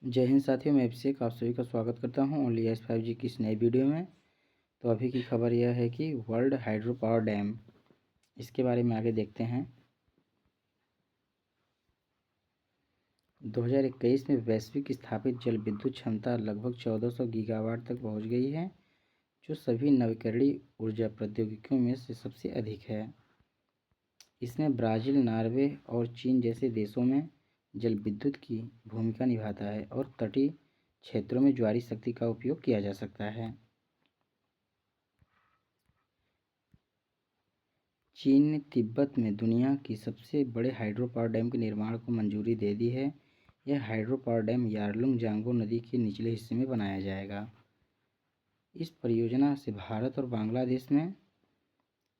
जय हिंद साथियों, मैं अभिषेक आप सभी का स्वागत करता हूं ओनली एस 5G की इस नई वीडियो में। तो अभी की खबर यह है कि वर्ल्ड हाइड्रो पावर डैम, इसके बारे में आगे देखते हैं। 2021 में वैश्विक स्थापित जल विद्युत क्षमता लगभग 1400 गीगावाट तक पहुंच गई है, जो सभी नवीकरणीय ऊर्जा प्रौद्योगिकियों में से सबसे अधिक है। इसमें ब्राज़ील, नॉर्वे और चीन जैसे देशों में जल विद्युत की भूमिका निभाता है और तटीय क्षेत्रों में ज्वारी शक्ति का उपयोग किया जा सकता है। चीन ने तिब्बत में दुनिया की सबसे बड़े हाइड्रो पावर डैम के निर्माण को मंजूरी दे दी है। यह हाइड्रो पावर डैम यारलुंग जांगबो नदी के निचले हिस्से में बनाया जाएगा। इस परियोजना से भारत और बांग्लादेश में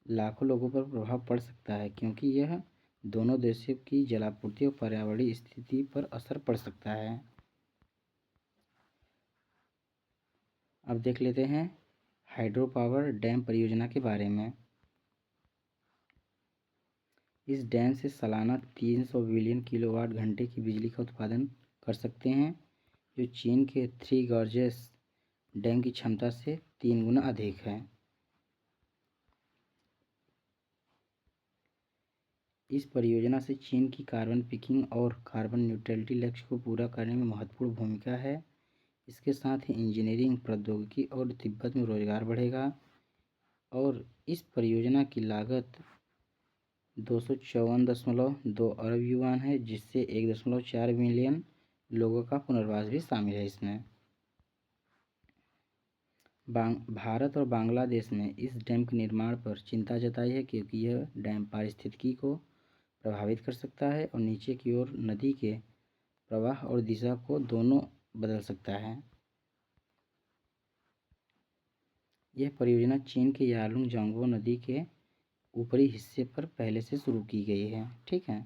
लाखों लोगों पर प्रभाव पड़ सकता है, क्योंकि यह दोनों देशों की जलापूर्ति और पर्यावरणीय स्थिति पर असर पड़ सकता है। अब देख लेते हैं हाइड्रो पावर डैम परियोजना के बारे में। इस डैम से सालाना 300 बिलियन किलोवाट घंटे की बिजली का उत्पादन कर सकते हैं, जो चीन के थ्री गॉर्जेस डैम की क्षमता से 3 गुना अधिक है। इस परियोजना से चीन की कार्बन पिकिंग और कार्बन न्यूट्रलिटी लक्ष्य को पूरा करने में महत्वपूर्ण भूमिका है। इसके साथ ही इंजीनियरिंग प्रौद्योगिकी और तिब्बत में रोजगार बढ़ेगा और इस परियोजना की लागत 254.2 अरब युआन है, जिससे 1.4 मिलियन लोगों का पुनर्वास भी शामिल है इसमें। भारत और बांग्लादेश ने इस डैम के निर्माण पर चिंता जताई है, क्योंकि यह डैम पारिस्थितिकी को प्रभावित कर सकता है और नीचे की ओर नदी के प्रवाह और दिशा को दोनों बदल सकता है। यह परियोजना चीन के यारलुंग जांगबो नदी के ऊपरी हिस्से पर पहले से शुरू की गई है। ठीक है,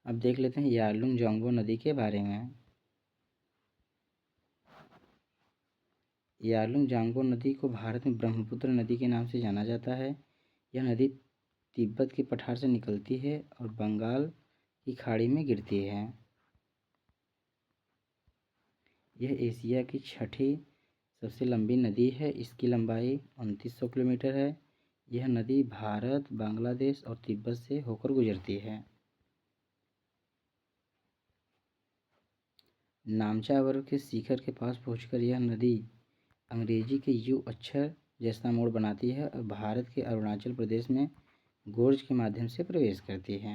अब देख लेते हैं यारलुंग जांगबो नदी के बारे में। यारलुंग जांगबो नदी को भारत में ब्रह्मपुत्र नदी के नाम से जाना जाता है। यह नदी तिब्बत के पठार से निकलती है और बंगाल की खाड़ी में गिरती है। यह एशिया की छठी सबसे लंबी नदी है। इसकी लंबाई 2900 किलोमीटर है। यह नदी भारत, बांग्लादेश और तिब्बत से होकर गुजरती है। नामचा पर्वत के शिखर के पास पहुंचकर यह नदी अंग्रेजी के यू अक्षर जैसा मोड़ बनाती है और भारत के अरुणाचल प्रदेश में गोर्ज के माध्यम से प्रवेश करती है।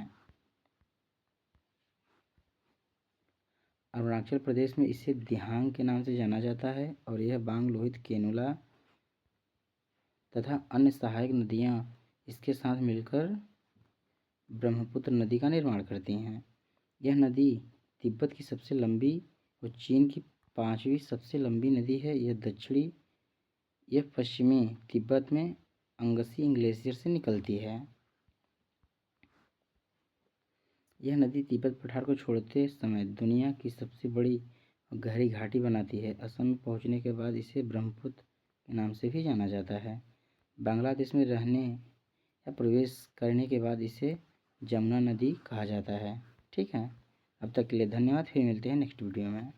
अरुणाचल प्रदेश में इसे दिहांग के नाम से जाना जाता है और यह बांग, लोहित, केनुला तथा अन्य सहायक नदियाँ इसके साथ मिलकर ब्रह्मपुत्र नदी का निर्माण करती हैं। यह नदी तिब्बत की सबसे लंबी और चीन की 5वीं सबसे लंबी नदी है। यह पश्चिमी तिब्बत में अंगसी ग्लेशियर से निकलती है। यह नदी तिब्बत पठार को छोड़ते समय दुनिया की सबसे बड़ी और गहरी घाटी बनाती है। असम में पहुंचने के बाद इसे ब्रह्मपुत्र के नाम से भी जाना जाता है। बांग्लादेश में रहने या प्रवेश करने के बाद इसे जमुना नदी कहा जाता है। ठीक है, अब तक के लिए धन्यवाद। फिर मिलते हैं नेक्स्ट वीडियो में।